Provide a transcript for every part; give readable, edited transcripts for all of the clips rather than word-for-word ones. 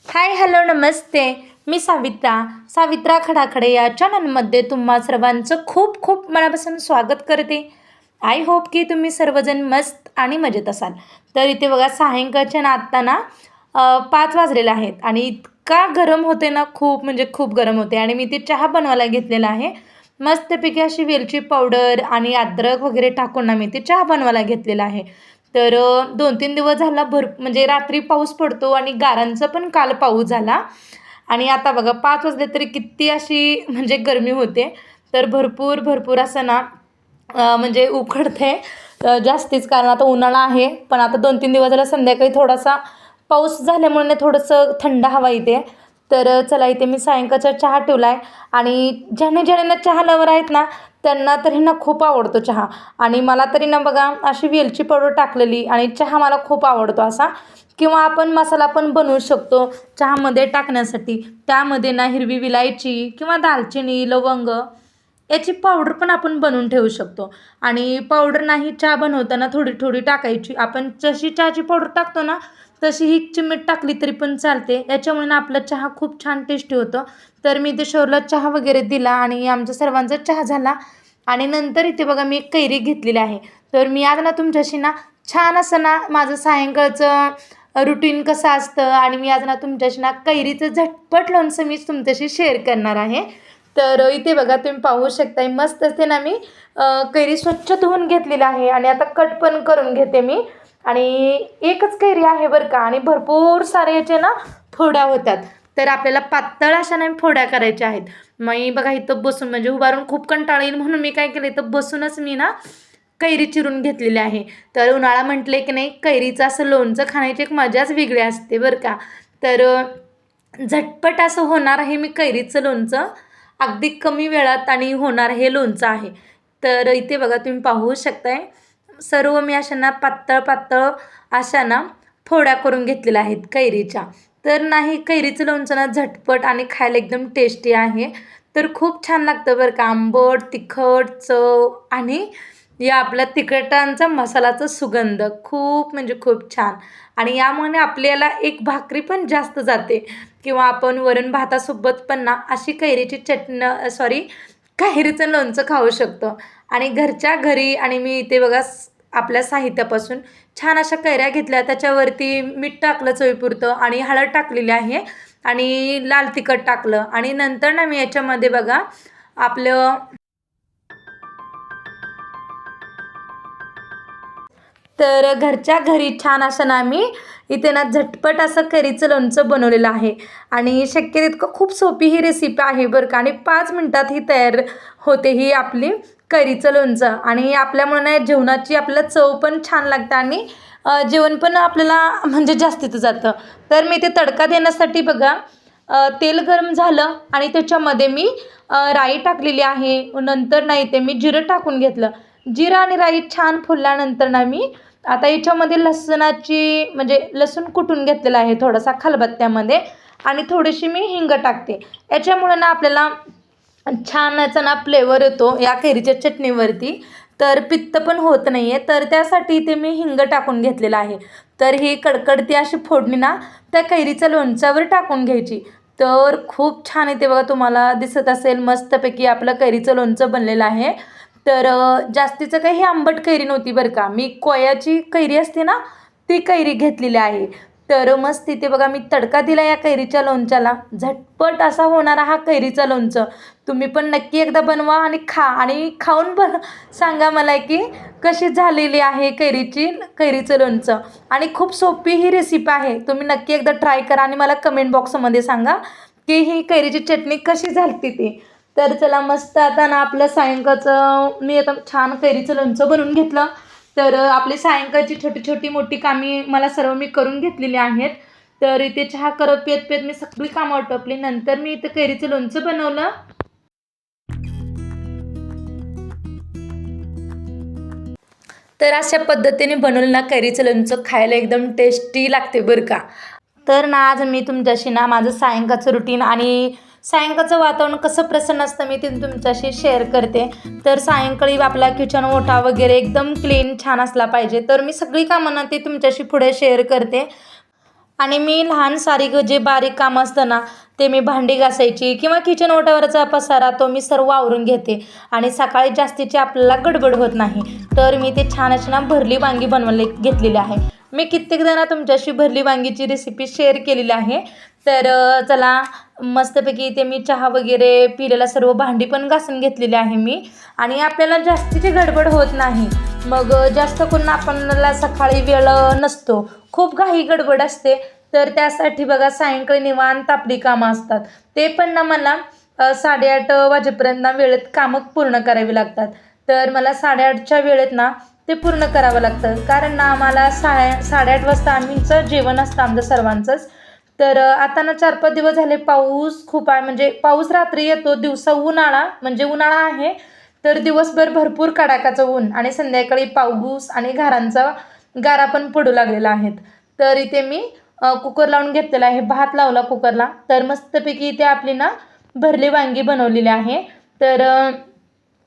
Hi hello नमस्ते. मी सावित्रा खडाखडे या चॅनलमध्ये तुम्हा सर्वांचं खूप खूप मनापासून स्वागत करते. आय होप की तुम्ही सर्वजण मस्त आणि मजेत असाल. तर इथे बघा सायंकाळच्या ना आत्ता ना 5 वाजलेले आहेत आणि इतका गरम होते ना, खूप म्हणजे खूप गरम होते आणि मी ते चहा बनवायला घेतलेला आहे. मस्तपैकी अशी वेलची पावडर आणि अद्रक वगैरे टाकून ना मी ते चहा बनवायला घेतलेला आहे. तर 2-3 दिवस झाला म्हणजे रात्री पाऊस पडतो आणि गारांचा पण काल पाऊस झाला आणि आता बघा 5 वाजले तरी किती अशी म्हणजे गरमी होते. तर भरपूर असं ना म्हणजे उकडते जास्तीच, कारण आता उन्हाळा आहे. पण आता 2-3 दिवस झाला संध्याकाळी थोडासा पाऊस झाल्यामुळे थोडंसं थंड हवा येते. तर चला इथे मी सायंकाळचा चहा ठेवला आहे आणि ज्यांना चहा लवर आहेत ना, त्यांना तरी ना खूप आवडतो चहा. आणि मला तरी ना बघा अशी वेलची पावडर टाकलेली आणि चहा मला खूप आवडतो असा. किंवा आपण मसाला पण बनवू शकतो चहामध्ये टाकण्यासाठी. त्यामध्ये ना हिरवी विलायची किंवा दालचिनी, लवंग याची पावडर पण आपण बनवून ठेवू शकतो. आणि पावडर नाही, चहा बनवताना थोडी थोडी टाकायची. आपण जशी चहाची पावडर टाकतो ना, तशी ही चिमूट टाकली तरी पण चालते. याच्यामुळे ना आपला चहा खूप छान टेस्टी होतं. तर मी इथे शोरला चहा वगैरे दिला आणि आमच्या सर्वांचा चहा झाला. आणि नंतर इथे बघा मी एक कैरी घेतलेली आहे. तर मी आज ना तुमच्याशी ना छान असं ना माझं सायंकाळचं रुटीन कसं असतं आणि मी आज ना तुमच्याशी ना कैरीचं झटपट लोणचं मी तुमच्याशी शेअर करणार आहे. तर इथे बघा तुम्ही पाहू शकताय, मस्त असते ना मी कैरी स्वच्छ धुवून घेतलेली आहे आणि आता कट पण करून घेते मी. आणि एकच कैरी आहे बरं का, आणि भरपूर सारे याचे ना फोड्या होतात. तर आपल्याला पातळ अशा नाही फोड्या करायच्या आहेत. मी बघा इथं बसून म्हणजे उभारून खूप कंटाळा येईल म्हणून मी काय केलं, इथं बसूनच मी ना कैरी चिरून घेतलेली आहे. तर उन्हाळा म्हटले की नाही, कैरीचं असं लोणचं खाण्याची एक मजाच वेगळी असते बरं का. तर झटपट असं होणार आहे मी कैरीचं लोणचं, अगदी कमी वेळात आणि होणार हे लोणचं आहे. तर इथे बघा तुम्ही पाहू शकताय, सर्व मी अशा ना पातळ अशा ना फोड्या करून घेतलेल्या आहेत कैरीच्या. तर नाही, कैरीचं लोणचं ना झटपट आणि खायला एकदम टेस्टी आहे. तर खूप छान लागतं बरं का. आंबट, तिखट चव आणि या आपल्या तिखटांचा मसालाचा सुगंध खूप म्हणजे खूप छान. आणि यामुळे आपल्याला एक भाकरी पण जास्त जाते किंवा आपण वरण भातासोबत पण ना अशी कैरीचं लोणचं खाऊ शकतो. आणि घरच्या घरी, आणि मी इथे बघा आपल्या साहित्यापासून छान अशा कैऱ्या घेतल्या, त्याच्यावरती मीठ टाकलं चवीपुरतं आणि हळद टाकलेली आहे आणि लाल तिखट टाकलं. आणि नंतर ना मी याच्यामध्ये बघा आपलं तर घरच्या घरी छान असं ना मी इथे ना झटपट असं कैरीचं लोणचं बनवलेलं आहे. आणि शक्य तितकं खूप सोपी ही रेसिपी आहे बरं का, आणि 5 मिनटात ही तयार होते ही आपली कैरीचं लोणचं. आणि आपल्यामुळे ना जेवणाची आपल्याला चव पण छान लागतं आणि जेवण पण आपल्याला म्हणजे जास्तीचं जातं. तर मी ते तडका देण्यासाठी बघा तेल गरम झालं आणि त्याच्यामध्ये मी राई टाकलेली आहे. नंतर ना इथे मी जिरं टाकून घेतलं. जिरं आणि राई छान फुलल्यानंतर ना मी आता याच्यामध्ये लसणाची म्हणजे लसूण कुटून घेतलेला आहे थोडासा खलबत्त्यामध्ये, आणि थोडीशी मी हिंग टाकते. याच्यामुळे ना आपल्याला छान याचा ना फ्लेवर येतो या कैरीच्या चटणीवरती. तर पित्त पण होत नाही आहे. तर त्यासाठी इथे मी हिंग टाकून घेतलेलं आहे. तर ही कडकडती अशी फोडणी ना त्या कैरीच्या लोणच्यावर टाकून घ्यायची. तर खूप छान येते बघा, तुम्हाला दिसत असेल मस्तपैकी आपलं कैरीचं लोणचं बनलेलं आहे. तर जास्तीचं काही आंबट कैरी नव्हती बरं का. मी कोयाची कैरी असते ना, ती कैरी घेतलेली आहे. तर मस्त इथे बघा मी तडका दिला या कैरीच्या लोणच्याला. झटपट असा होणारा हा कैरीचं लोणचं. तुम्ही पण नक्की एकदा बनवा आणि खा, आणि खाऊन सांगा मला की कशी झालेली आहे कैरीचं लोणचं. आणि खूप सोपी ही रेसिपी आहे. तुम्ही नक्की एकदा ट्राय करा आणि मला कमेंट बॉक्समध्ये सांगा की ही कैरीची चटणी कशी झाली ती. तर चला मस्त आता ना आपलं सायंकाळचं मी आता छान कैरीचं लोणचं बनवून घेतलं. तर आपली सायंकाळची छोटी मोठी कामे मला सर्व मी करून घेतलेली आहेत. तर इथे चहा करत पेत मी सगळी कामं आटोपली. नंतर मी इथं कैरीचं लोणचं बनवलं. तर अशा पद्धतीने बनवलेलं कैरीचं लोणचं खायला एकदम टेस्टी लागते बरं का. तर ना आज मी तुमच्याशी ना माझं सायंकाळचं रुटीन आणि सायंकाळचं वातावरण कसं प्रसन्न असतं मी ते तुमच्याशी शेअर करते. तर सायंकाळी आपला किचन ओटा वगैरे एकदम क्लीन छान असला पाहिजे. तर मी सगळी कामं ना ते तुमच्याशी पुढे शेअर करते. आणि मी लहान सारीक जे बारीक काम असतं ना ते मी भांडी घासायची किंवा किचन ओट्यावरचा पसारा तो मी सर्व आवरून घेते. आणि सकाळी जास्तीची आपल्याला गडबड होत नाही, तर मी ते छान अशी ना भरली वांगी बनवले घेतलेली आहे. मी कित्येकदा ना तुमच्याशी भरली वांगीची रेसिपी शेअर केलेली आहे. तर चला मस्तपैकी इथे मी चहा वगैरे पिलेला सर्व भांडी पण घासून घेतलेली आहे मी. आणि आपल्याला जास्तीची गडबड होत नाही. मग जास्त करून आपल्याला सकाळी वेळ नसतो, खूप घाई गडबड असते. तर त्यासाठी बघा सायंकाळी निवांत आपली कामं असतात. ते पण ना मला 8:30 वाजेपर्यंत ना वेळेत कामं पूर्ण करावी लागतात. तर मला 8:30च्या वेळेत ना ते पूर्ण करावं लागतं, कारण ना आम्हाला 8:30 वाजता आम्हीचं जेवण असतं आमचं सर्वांचंच. तर आता ना 4-5 दिवस झाले पाऊस खूप आहे, म्हणजे पाऊस रात्री येतो, दिवसा उन्हाळा म्हणजे उन्हाळा आहे. तर दिवसभर भरपूर कडाक्याचं ऊन आणि संध्याकाळी पाऊस आणि गारा पण पडू लागलेला आहेत. तर इथे मी कुकर लावून घेतलेला आहे, भात लावला कुकरला. तर मस्तपैकी इथे आपली ना भरली वांगी बनवलेली आहे. तर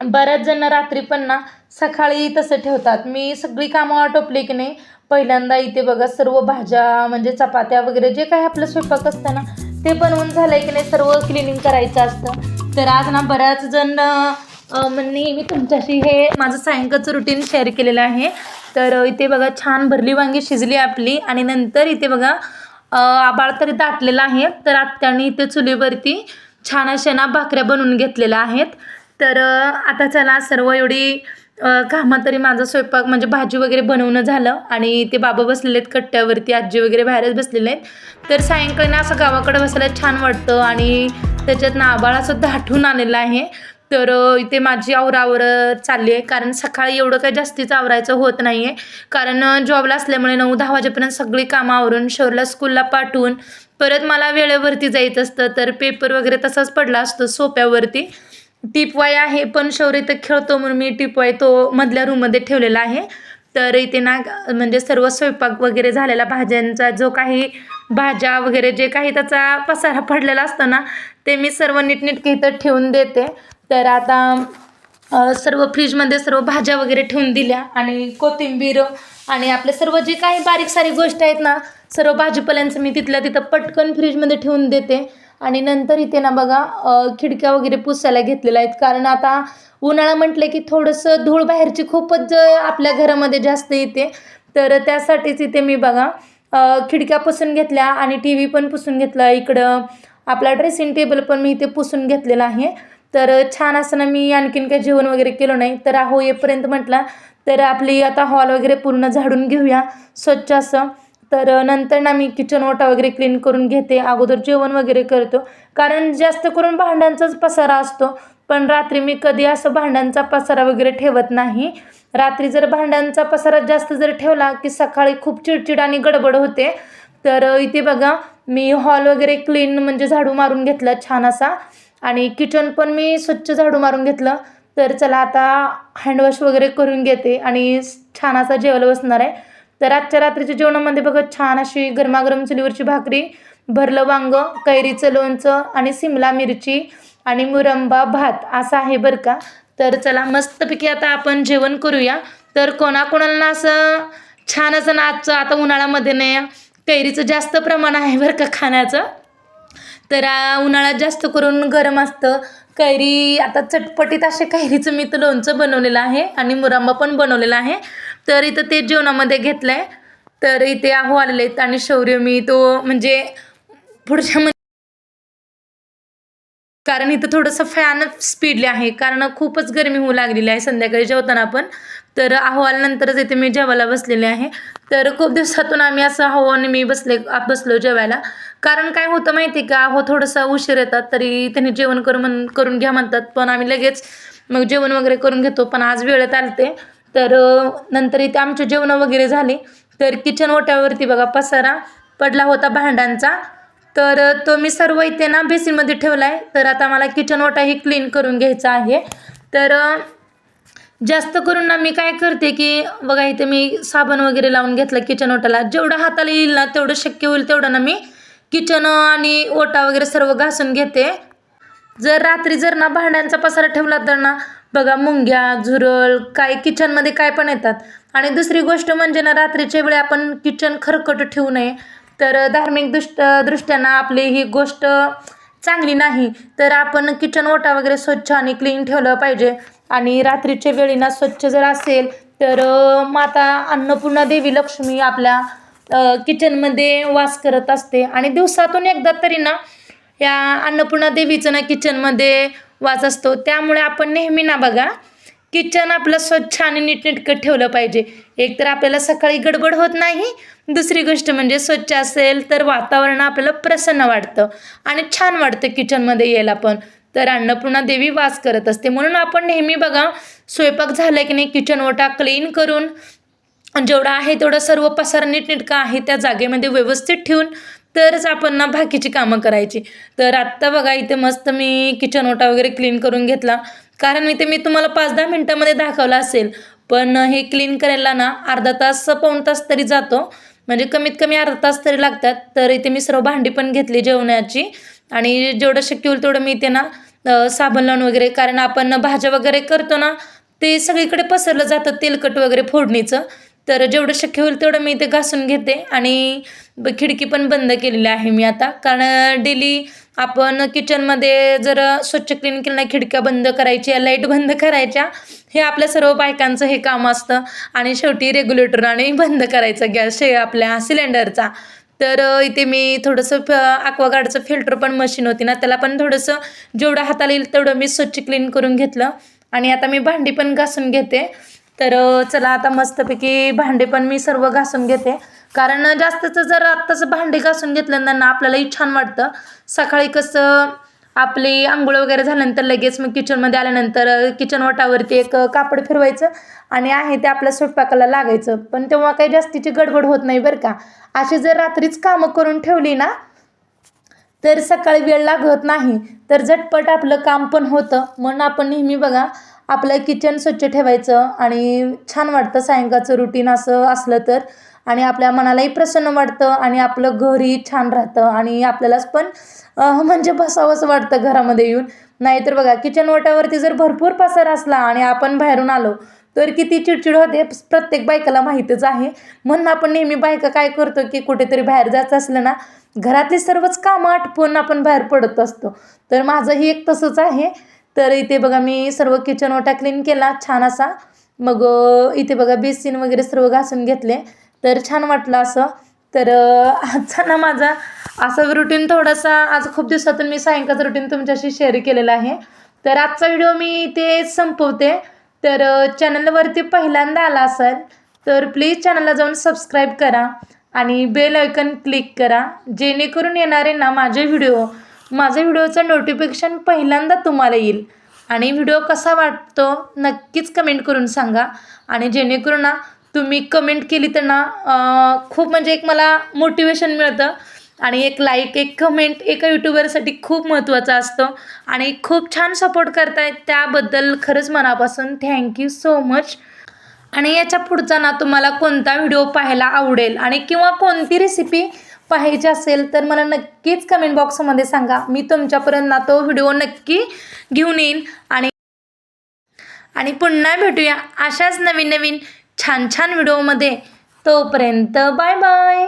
बऱ्याच जण रात्री पण ना सकाळी तसं ठेवतात. मी सगळी कामं आटोपली की नाही पहिल्यांदा इथे बघा सर्व भाज्या म्हणजे चपात्या वगैरे जे काही आपलं स्वयंपाक असतं ना ते बनवून झालंय की नाही सर्व क्लिनिंग करायचं असतं. तर आज ना बऱ्याच जण नेहमी तुमच्याशी हे माझं सायंकाळचं रुटीन शेअर केलेलं आहे. तर इथे बघा छान भरली वांगी शिजली आपली. आणि नंतर इथे बघा आभाळ तरी दाटलेलं आहे. तर आत्याने इथे चुलीवरती छान अशा ना भाकऱ्या बनवून घेतलेल्या आहेत. तर आता चला सर्व एवढी कामं तरी माझा स्वयंपाक म्हणजे भाजी वगैरे बनवणं झालं. आणि ते बाबा बसलेले आहेत कट्ट्यावरती, आजी वगैरे बाहेरच बसलेले आहेत. तर सायंकाळी ना असं गावाकडे बसायला छान वाटतं आणि त्याच्यात ना आभाळ असं दाटून आलेलं आहे. तर इथे माझी आवरावर चालली आहे, कारण सकाळी एवढं काही जास्तीचं आवरायचं होत नाही आहे. कारण जॉबला असल्यामुळे 9-10 वाजेपर्यंत सगळी कामं आवरून शौर्यला स्कूलला पाठवून परत मला वेळेवरती जायचं असतं. तर पेपर वगैरे तसाच पडला असतो सोप्यावरती. टिपवाय आहे, पण शौर्य इथं खेळतो म्हणून मी टिपवाय तो मधल्या रूममध्ये ठेवलेला आहे. तर इथे ना म्हणजे सर्व स्वयंपाक वगैरे झालेला भाज्यांचा जो काही भाज्या वगैरे जे काही त्याचा पसारा पडलेला असतो ना ते मी सर्व नीटनेटके इथं ठेवून देते. तर आता सर्व फ्रीजमध्ये सर्व भाज्या वगैरे ठेवून दिल्या आणि कोथिंबीर आणि आपले सर्व जे काही बारीक सारी गोष्ट आहेत ना सर्व भाजीपाल्यांचं मी तिथल्या तिथं पटकन फ्रीजमध्ये ठेवून देते. आणि नंतर इथे ना बघा खिडक्या वगैरे पुसायला घातलेल्या आहेत, कारण आता उन्हाळा म्हटलं की थोडंसं धूळ बाहेरची खूपच आपल्या घरामध्ये जास्त येते. तर त्यासाठीच इथे मी बघा खिडक्या पुसून घेतल्या आणि टी व्ही पण पुसून घेतला. इकडं आपला ड्रेसिंग टेबल पण मी इथे पुसून घेतलेला आहे. तर छान असं ना मी आणखीन काही जेवण वगैरे केलं नाही. तर आहो येपर्यंत म्हटलं तर आपली आता हॉल वगैरे पूर्ण झाडून घेऊया स्वच्छ असं. तर नंतर ना मी किचन ओटा वगैरे क्लीन करून घेते, अगोदर जेवण वगैरे करतो. कारण जास्त करून भांड्यांचाच पसारा असतो, पण रात्री मी कधी असं भांड्यांचा पसारा वगैरे ठेवत नाही. रात्री जर भांड्यांचा पसारा जास्त जर ठेवला की सकाळी खूप चिडचिड आणि गडबड होते. तर इथे बघा मी हॉल वगैरे क्लीन म्हणजे झाडू मारून घेतला छान असा. आणि किचन पण मी स्वच्छ झाडू मारून घेतलं. तर चला आता हँडवॉश वगैरे करून घेते आणि छान असा जेवायला बसणार आहे. तर आजच्या रात्रीच्या जेवणामध्ये बघा छान अशी गरमागरम चुलीवरची भाकरी, भरलं वांगं, कैरीचं लोणचं आणि सिमला मिरची आणि मुरंबा भात असं आहे बरं का. तर चला मस्तपैकी आता आपण जेवण करूया. तर कोणाकोणाला असं छान असं नाचचं आता उन्हाळ्यामध्ये नाही कैरीचं जास्त प्रमाण आहे बरं का खाण्याचं. तर उन्हाळ्यात जास्त करून गरम असतं. कैरी आता चटपटीत असे कैरीचं मी तर लोणचं बनवलेलं आहे आणि मुरंबा पण बनवलेला आहे. तर इथं ते जेवणामध्ये घेतलं आहे. तर इथे आहो आलेले आहेत आणि शौर्य मी तो म्हणजे पुढच्या कारण इथं थोडंसं फॅन स्पीडली आहे, कारण खूपच गरमी होऊ लागलेली आहे संध्याकाळी जेवताना आपण. तर आल्यानंतरच इथे मी जेवायला बसलेले आहे. तर खूप दिवसातून आम्ही असं आणि मी बसलो जेवायला. कारण काय होतं माहिती आहे का, थोडंसं उशीर येतात तरी त्यांनी जेवण करून घ्या म्हणतात, पण आम्ही लगेच मग जेवण वगैरे करून घेतो. पण आज वेळेत आलते. तर नंतर इथे आमचे जेवण वगैरे झाले. तर किचन ओट्यावरती बघा पसारा पडला होता भांड्यांचा. तर तो मी सर्व इथे ना बेसिनमध्ये ठेवला आहे. तर आता मला किचन ओटाही क्लीन करून घ्यायचा आहे. तर जास्त करून ना मी काय करते की बघा इथे मी साबण वगैरे लावून घेतला किचन ओट्याला. जेवढं हाताला येईल ना तेवढं शक्य होईल तेवढं ना मी किचन आणि ओटा वगैरे सर्व घासून घेते. जर रात्री जर ना भांड्यांचा पसारा ठेवला तर ना बघा मुंग्या, झुरळ काय किचनमध्ये काय पण येतात. आणि दुसरी गोष्ट म्हणजे ना रात्रीच्या वेळी आपण किचन खरकट ठेवू नये. तर धार्मिक दृष्ट्यानं आपली ही गोष्ट चांगली नाही. तर आपण किचन ओटा वगैरे स्वच्छ आणि क्लीन ठेवलं पाहिजे. आणि रात्रीच्या वेळी ना स्वच्छ जर असेल तर माता अन्नपूर्णा देवी लक्ष्मी आपल्या किचनमध्ये वास करत असते. आणि दिवसातून एकदा तरी ना या अन्नपूर्णा देवीचं ना किचनमध्ये वास असतो. त्यामुळे आपण नेहमी ना बघा किचन आपलं स्वच्छ आणि नीटनेटकं ठेवलं पाहिजे. एक तर आपल्याला सकाळी गडबड होत नाही, दुसरी गोष्ट म्हणजे स्वच्छ असेल तर वातावरण आपल्याला प्रसन्न वाटतं आणि छान वाटतं किचनमध्ये यायला पण. तर अन्नपूर्णा देवी वास करत असते, म्हणून आपण नेहमी बघा स्वयंपाक झाला की नाही किचन ओटा क्लीन करून जेवढं आहे तेवढं सर्व पसारा नीटनेटका आहे त्या जागेमध्ये व्यवस्थित ठेवून तरच आपण ना बाकीची कामं करायची. तर आत्ता बघा इथे मस्त मी किचन ओटा वगैरे क्लीन करून घेतला. कारण इथे मी तुम्हाला 5-10 मिनटामध्ये दाखवलं असेल, पण हे क्लीन करायला ना अर्धा तास पाऊण तास तरी जातो. म्हणजे कमीत कमी अर्धा तास तरी लागतात. तर इथे मी सर्व भांडी पण घेतली जेवणाची आणि जेवढं शक्य होईल तेवढं मी इथे ना साबण लावून वगैरे, कारण आपण भाज्या वगैरे करतो ना ते सगळीकडे पसरलं जातं तेलकट वगैरे फोडणीचं. तर जेवढं शक्य होईल तेवढं मी इथे घासून घेते आणि खिडकी पण बंद केलेली आहे मी आता. कारण डेली आपण किचनमध्ये जर स्वच्छ क्लीन केलं नाही, खिडक्या बंद करायच्या, लाईट बंद करायच्या, हे आपल्या सर्व बायकांचं हे काम असतं. आणि शेवटी रेग्युलेटर आणि बंद करायचा गॅस आपल्या सिलेंडरचा. तर इथे मी थोडंसं ॲक्वागार्डचं फिल्टर पण मशीन होती ना त्याला पण थोडंसं जेवढं हाताला येईल तेवढं मी स्वच्छ क्लीन करून घेतलं. आणि आता मी भांडी पण घासून घेते. तर चला आता मस्तपैकी भांडे पण मी सर्व घासून घेते. कारण जास्तचं जर आत्ताचं भांडे घासून घेतलं ना आपल्यालाही छान वाटतं. सकाळी कसं आपली आंघोळ वगैरे झाल्यानंतर लगेच मग किचनमध्ये आल्यानंतर किचन ओटावरती एक कापड फिरवायचं आणि आहे ते आपल्या स्वयंपाकाला लागायचं. पण तेव्हा काही जास्तीची गडबड होत नाही बरं का. अशी जर रात्रीच कामं करून ठेवली ना तर सकाळी वेळ लागत नाही, तर झटपट आपलं काम पण होतं. म्हणून आपण नेहमी बघा आपलं किचन स्वच्छ ठेवायचं आणि छान वाटतं सायंकाळचं रुटीन असं असलं तर. आणि आपल्या मनालाही प्रसन्न वाटतं आणि आपलं घरही छान राहतं आणि आपल्यालाच पण म्हणजे बसावंसं वाटतं घरामध्ये येऊन. नाहीतर बघा किचन ओट्यावरती जर भरपूर पसारा असला आणि आपण बाहेरून आलो तर किती चिडचिड होते प्रत्येक बायकाला माहीतच आहे. म्हणून आपण नेहमी बायका काय करतो की कुठेतरी बाहेर जायचं असलं ना घरातली सर्वच कामं आटपून आपण बाहेर पडत असतो. तर माझंही एक तसंच आहे. तर इथे बघा मी सर्व किचन ओटा क्लीन केला छान असा. मग इथे बघा बेसिन वगैरे सर्व घासून घेतले. तर छान वाटलं असं. तर आजचा ना माझा असं रुटीन थोडासा आज खूप दिवसातून मी सायंकाळचं रुटीन तुमच्याशी शेअर केलेलं आहे. तर आजचा व्हिडिओ मी इथे संपवते. तर चॅनलवरती पहिल्यांदा आला असाल तर प्लीज चॅनलला जाऊन सबस्क्राईब करा आणि बेल आयकन क्लिक करा, जेणेकरून येणारे ना माझे व्हिडिओचं नोटिफिकेशन पहिल्यांदा तुम्हाला येईल. आणि व्हिडिओ कसा वाटतो नक्कीच कमेंट करून सांगा. आणि जेणेकरून ना तुम्ही कमेंट केली तर ना खूप म्हणजे एक मला मोटिवेशन मिळतं. आणि एक लाईक एक कमेंट एका यूट्यूबरसाठी खूप महत्त्वाचं असतं. आणि खूप छान सपोर्ट करतायत त्याबद्दल खरंच मनापासून थँक्यू सो मच. आणि याच्या पुढचा ना तुम्हाला कोणता व्हिडिओ पाहायला आवडेल आणि किंवा कोणती रेसिपी पाहायची असेल तर मला नक्कीच कमेंट बॉक्समध्ये सांगा. मी तुमच्यापर्यंत ना तो व्हिडिओ नक्की घेऊन येईन. आणि पुन्हा भेटूया अशाच नवीन नवीन छान छान व्हिडिओमध्ये. तोपर्यंत बाय बाय.